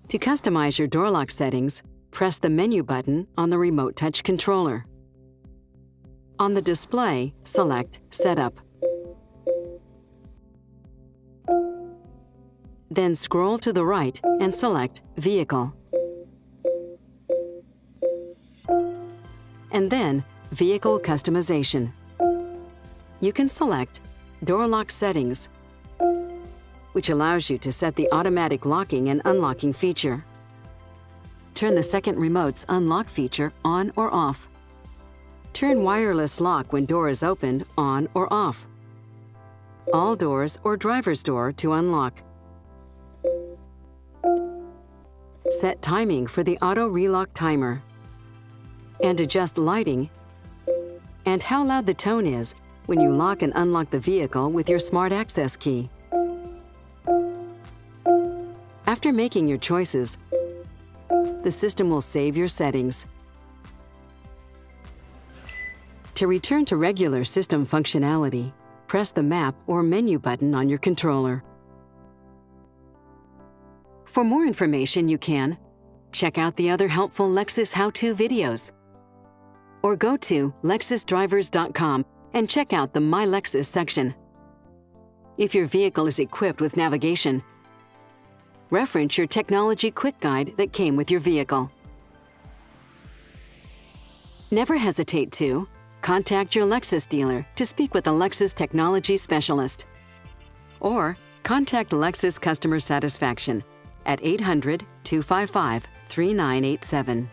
To customize your door lock settings, press the menu button on the remote touch controller. On the display, select Setup. Then scroll to the right and select Vehicle. And then Vehicle Customization. You can select Door Lock Settings, which allows you to set the automatic locking and unlocking feature. Turn the second remote's unlock feature on or off. Turn wireless lock when door is opened on or off. All doors or driver's door to unlock. Set timing for the auto relock timer. And adjust lighting and how loud the tone is when you lock and unlock the vehicle with your smart access key. After making your choices, the system will save your settings. To return to regular system functionality, press the map or menu button on your controller. For more information, you can check out the other helpful Lexus how-to videos, or go to lexusdrivers.com and check out the My Lexus section. If your vehicle is equipped with navigation, reference your Technology Quick Guide that came with your vehicle. Never hesitate to contact your Lexus dealer to speak with a Lexus technology specialist, or contact Lexus Customer Satisfaction at 800-255-3987.